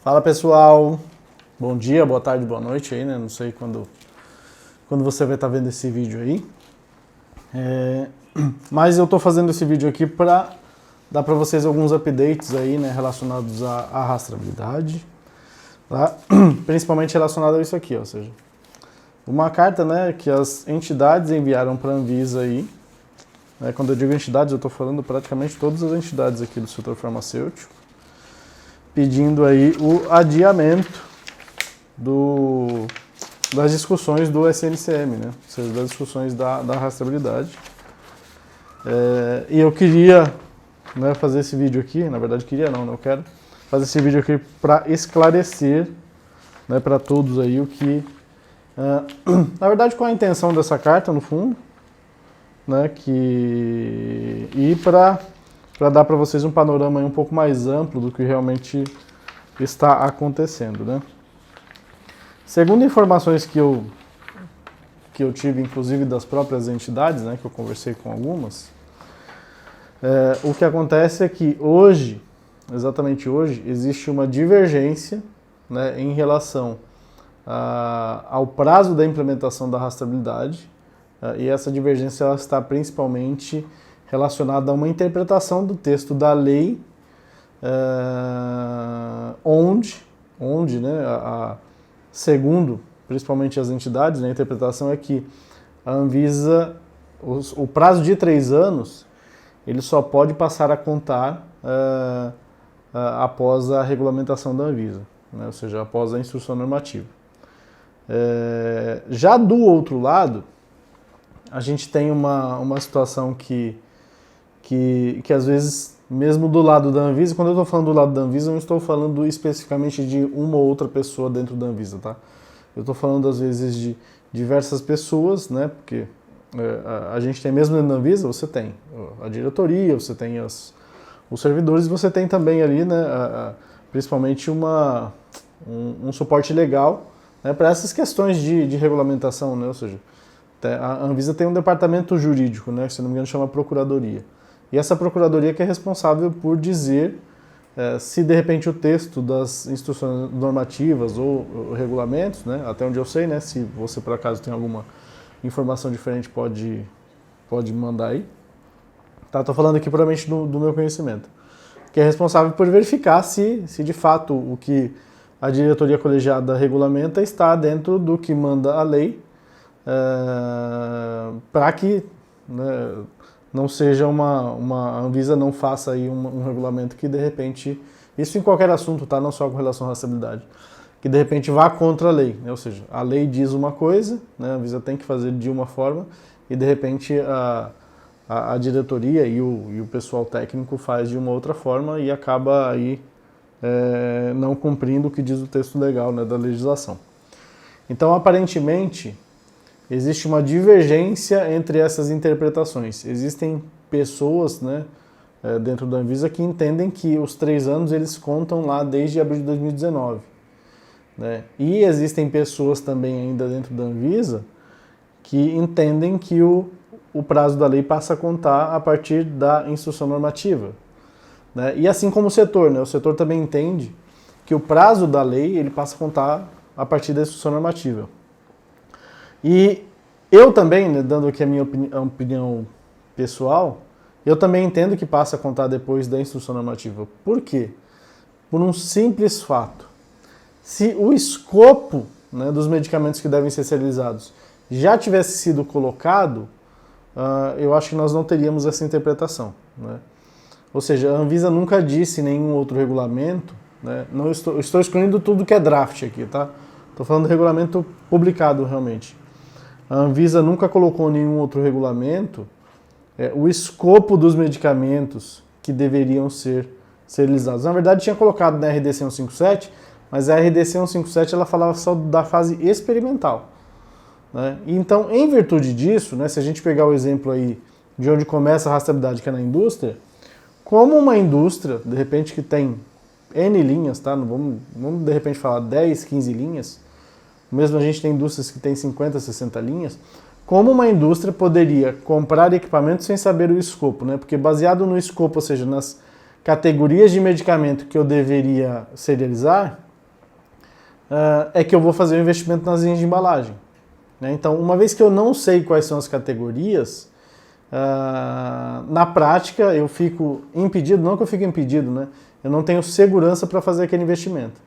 Fala pessoal, bom dia, boa tarde, boa noite aí, né? Não sei quando você vai estar vendo esse vídeo aí. Mas eu tô fazendo esse vídeo aqui para dar para vocês alguns updates aí, né? Relacionados à rastreabilidade, tá? Principalmente relacionado a isso aqui, ou seja, uma carta, né? Que as entidades enviaram para a Anvisa aí. Né, quando eu digo entidades, eu estou falando praticamente todas as entidades aqui do setor farmacêutico, pedindo aí o adiamento das discussões do SNCM, né? Ou seja, das discussões da rastreabilidade. E eu queria, né, fazer esse vídeo aqui, na verdade queria não, né? Eu quero fazer esse vídeo aqui para esclarecer, né, para todos aí o que... na verdade, qual a intenção dessa carta, no fundo, né, e para dar para vocês um panorama aí um pouco mais amplo do que realmente está acontecendo, né? Segundo informações que eu tive, inclusive das próprias entidades, né, que eu conversei com algumas, o que acontece é que hoje, exatamente hoje, existe uma divergência, né, em relação ao prazo da implementação da rastreabilidade, e essa divergência ela está principalmente relacionada a uma interpretação do texto da lei, onde, né, segundo principalmente as entidades, né, a interpretação é que a Anvisa, o prazo de 3 anos, ele só pode passar a contar após a regulamentação da Anvisa, né, ou seja, após a instrução normativa. Já do outro lado, a gente tem uma situação que às vezes, mesmo do lado da Anvisa, quando eu estou falando do lado da Anvisa, eu não estou falando especificamente de uma ou outra pessoa dentro da Anvisa, tá? Eu estou falando, às vezes, de diversas pessoas, né? Porque a gente tem mesmo dentro da Anvisa, você tem a diretoria, você tem os servidores, você tem também ali, né, principalmente um suporte legal, né, para essas questões de regulamentação, né? Ou seja, a Anvisa tem um departamento jurídico, né, que, se não me engano, chama Procuradoria. E essa Procuradoria que é responsável por dizer se, de repente, o texto das instruções normativas ou regulamentos, né, até onde eu sei, né, se você, por acaso, tem alguma informação diferente, pode me mandar aí. Tá, estou falando aqui puramente do meu conhecimento. Que é responsável por verificar se de fato, o que a diretoria colegiada regulamenta está dentro do que manda a lei, para que, né, não seja a Anvisa não faça aí um regulamento que, de repente, isso em qualquer assunto, tá? Não só com relação à rastreabilidade, que de repente vá contra a lei, né? Ou seja, a lei diz uma coisa, né? A Anvisa tem que fazer de uma forma e, de repente, a diretoria e o pessoal técnico faz de uma outra forma e acaba aí não cumprindo o que diz o texto legal, né, da legislação. Então, aparentemente, existe uma divergência entre essas interpretações. Existem pessoas, né, dentro da Anvisa que entendem que os 3 anos eles contam lá desde abril de 2019. Né? E existem pessoas também ainda dentro da Anvisa que entendem que o prazo da lei passa a contar a partir da instrução normativa. Né? E assim como o setor, né? O setor também entende que o prazo da lei ele passa a contar a partir da instrução normativa. E eu também, né, dando aqui a minha opinião pessoal, eu também entendo que passa a contar depois da instrução normativa. Por quê? Por um simples fato. Se o escopo, né, dos medicamentos que devem ser serializados já tivesse sido colocado, eu acho que nós não teríamos essa interpretação. Né? Ou seja, a Anvisa nunca disse em nenhum outro regulamento, né, não estou excluindo tudo que é draft aqui, tá? Estou falando do regulamento publicado realmente. A Anvisa nunca colocou em nenhum outro regulamento o escopo dos medicamentos que deveriam ser serializados. Na verdade, tinha colocado na RDC 157, mas a RDC 157 ela falava só da fase experimental. Né? Então, em virtude disso, né, se a gente pegar o exemplo aí de onde começa a rastreabilidade, que é na indústria, como uma indústria, de repente, que tem N linhas, tá? Vamos de repente falar 10, 15 linhas, mesmo a gente tem indústrias que tem 50, 60 linhas, como uma indústria poderia comprar equipamentos sem saber o escopo, né? Porque baseado no escopo, ou seja, nas categorias de medicamento que eu deveria serializar, é que eu vou fazer o investimento nas linhas de embalagem. Né? Então, uma vez que eu não sei quais são as categorias, na prática eu fico impedido, não que eu fique impedido, né? Eu não tenho segurança para fazer aquele investimento.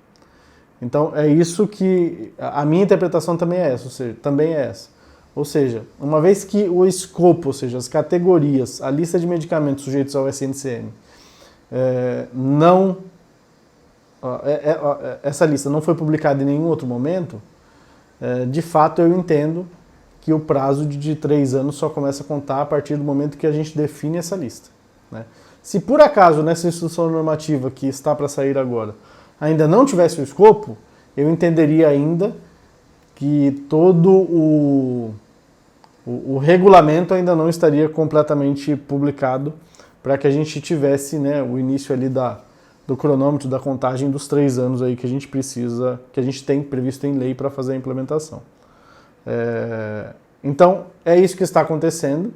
Então, é isso que a minha interpretação também é essa. Ou seja, uma vez que o escopo, ou seja, as categorias, a lista de medicamentos sujeitos ao SNCM, essa lista não foi publicada em nenhum outro momento, de fato eu entendo que o prazo de 3 anos só começa a contar a partir do momento que a gente define essa lista. Né? Se por acaso nessa instrução normativa que está para sair agora ainda não tivesse o escopo, eu entenderia ainda que todo o regulamento ainda não estaria completamente publicado para que a gente tivesse, né, o início ali do cronômetro, da contagem dos 3 anos aí que a gente precisa, que a gente tem previsto em lei para fazer a implementação. Então, é isso que está acontecendo,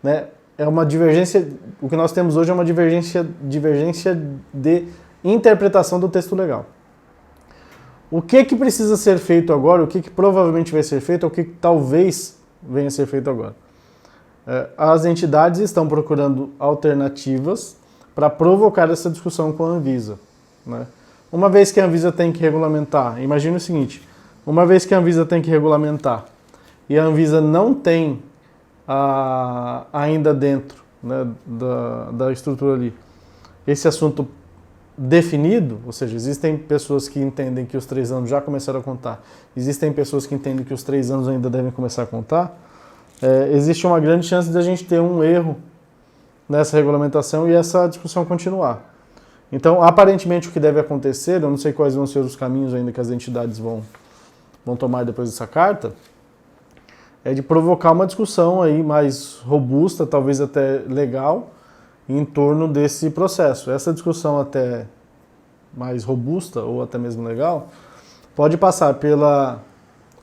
né? É uma divergência, o que nós temos hoje é uma divergência de interpretação do texto legal. O que precisa ser feito agora, o que provavelmente vai ser feito, o que talvez venha a ser feito agora? As entidades estão procurando alternativas para provocar essa discussão com a Anvisa. Né? Uma vez que a Anvisa tem que regulamentar, imagine o seguinte, uma vez que a Anvisa tem que regulamentar e a Anvisa não tem ainda dentro, né, da estrutura ali esse assunto definido, ou seja, existem pessoas que entendem que os 3 anos já começaram a contar, existem pessoas que entendem que os 3 anos ainda devem começar a contar, existe uma grande chance de a gente ter um erro nessa regulamentação e essa discussão continuar. Então, aparentemente, o que deve acontecer, eu não sei quais vão ser os caminhos ainda que as entidades vão tomar depois dessa carta, é de provocar uma discussão aí mais robusta, talvez até legal, em torno desse processo. Essa discussão até mais robusta ou até mesmo legal pode passar pela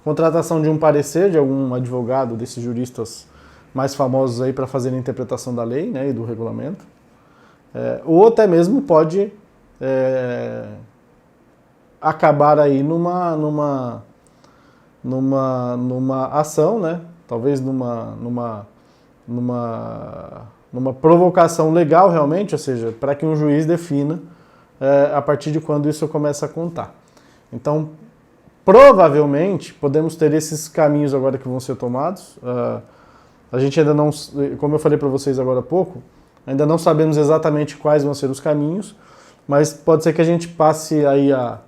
contratação de um parecer de algum advogado, desses juristas mais famosos aí para fazer a interpretação da lei, né, e do regulamento, ou até mesmo pode acabar aí numa ação, né, talvez numa provocação legal realmente, ou seja, para que um juiz defina a partir de quando isso começa a contar. Então, provavelmente, podemos ter esses caminhos agora que vão ser tomados. A gente ainda não, como eu falei para vocês agora há pouco, ainda não sabemos exatamente quais vão ser os caminhos, mas pode ser que a gente passe aí a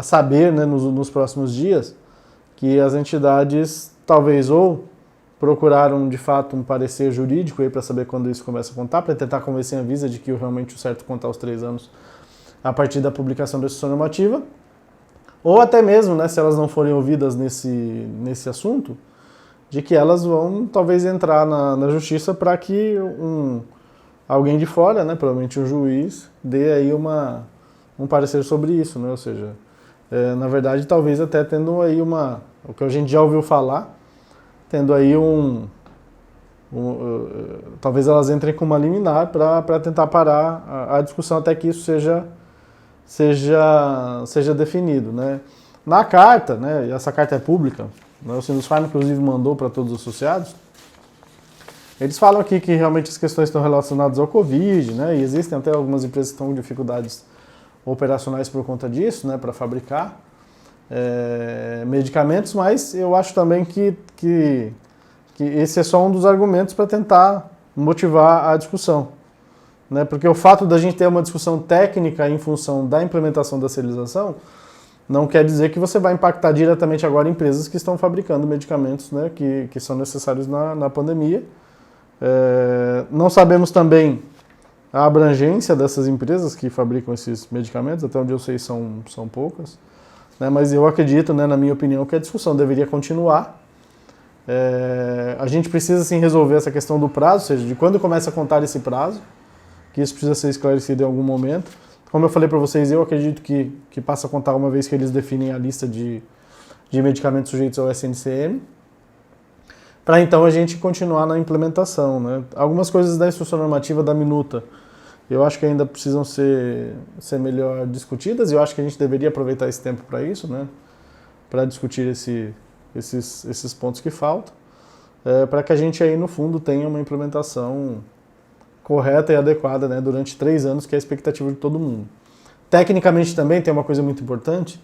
saber, né, nos próximos dias que as entidades talvez ou procuraram de fato um parecer jurídico para saber quando isso começa a contar, para tentar convencer a Anvisa de que realmente o certo é contar os 3 anos a partir da publicação da instrução normativa, ou até mesmo, né, se elas não forem ouvidas nesse assunto, de que elas vão talvez entrar na justiça para que alguém de fora, né, provavelmente um juiz, dê aí um parecer sobre isso, né, ou seja, na verdade talvez até tendo aí o que a gente já ouviu falar, tendo aí talvez elas entrem com uma liminar para tentar parar a discussão até que isso seja definido, né. Na carta, né, e essa carta é pública, o Sinusfarm inclusive mandou para todos os associados, eles falam aqui que realmente as questões estão relacionadas ao Covid, né, e existem até algumas empresas que estão com dificuldades operacionais por conta disso, né, para fabricar medicamentos, mas eu acho também que esse é só um dos argumentos para tentar motivar a discussão, né, porque o fato da gente ter uma discussão técnica em função da implementação da serialização não quer dizer que você vai impactar diretamente agora empresas que estão fabricando medicamentos, né, que são necessários na pandemia. Não sabemos também a abrangência dessas empresas que fabricam esses medicamentos, até onde eu sei são poucas, né, mas eu acredito, né, na minha opinião, que a discussão deveria continuar. A gente precisa sim resolver essa questão do prazo, ou seja, de quando começa a contar esse prazo, que isso precisa ser esclarecido em algum momento. Como eu falei para vocês, eu acredito que passa a contar uma vez que eles definem a lista de medicamentos sujeitos ao SNCM, para então a gente continuar na implementação, né? Algumas coisas da instrução normativa da minuta eu acho que ainda precisam ser melhor discutidas, e eu acho que a gente deveria aproveitar esse tempo para isso, né? Para discutir esses pontos que faltam, para que a gente aí no fundo tenha uma implementação correta e adequada, né, durante 3 anos, que é a expectativa de todo mundo. Tecnicamente também tem uma coisa muito importante,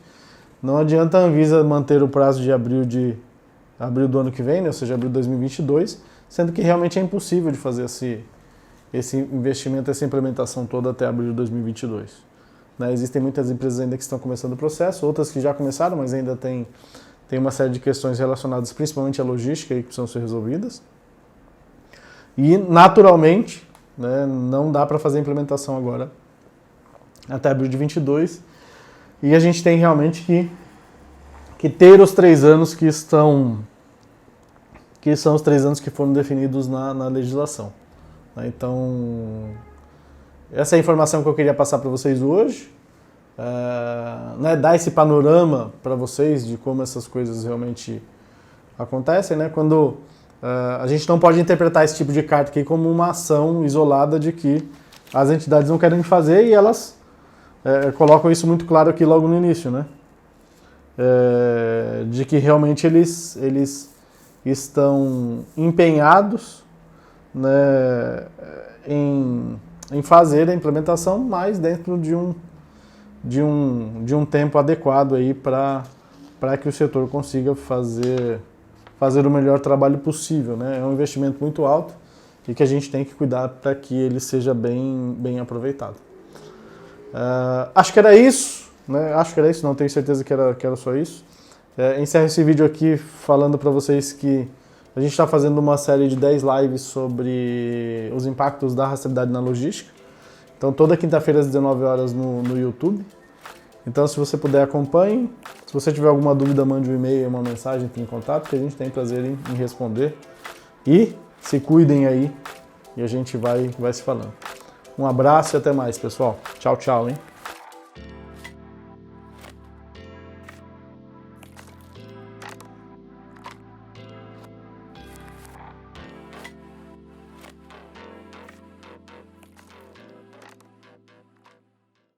não adianta a Anvisa manter o prazo de abril do ano que vem, né, ou seja, abril de 2022, sendo que realmente é impossível de fazer esse investimento, essa implementação toda até abril de 2022. Né, existem muitas empresas ainda que estão começando o processo, outras que já começaram, mas ainda tem uma série de questões relacionadas principalmente à logística que precisam ser resolvidas. E, naturalmente, né, não dá para fazer a implementação agora até abril de 2022. E a gente tem realmente que ter os 3 anos que são os 3 anos que foram definidos na legislação. Então, essa é a informação que eu queria passar para vocês hoje. Né, dar esse panorama para vocês de como essas coisas realmente acontecem, né? Quando a gente não pode interpretar esse tipo de carta aqui como uma ação isolada de que as entidades não querem fazer, e elas colocam isso muito claro aqui logo no início, né? De que realmente eles estão empenhados, né, em fazer a implementação, mas dentro de um tempo adequado aí para que o setor consiga fazer o melhor trabalho possível, né? É um investimento muito alto e que a gente tem que cuidar para que ele seja bem aproveitado. Acho que era isso, né? Não tenho certeza que era só isso. Encerro esse vídeo aqui falando para vocês que a gente está fazendo uma série de 10 lives sobre os impactos da rastreabilidade na logística. Então, toda quinta-feira às 19 horas no YouTube. Então, se você puder, acompanhe. Se você tiver alguma dúvida, mande um e-mail, uma mensagem, entre em contato, que a gente tem prazer em responder. E se cuidem aí, e a gente vai se falando. Um abraço e até mais, pessoal. Tchau, tchau, hein?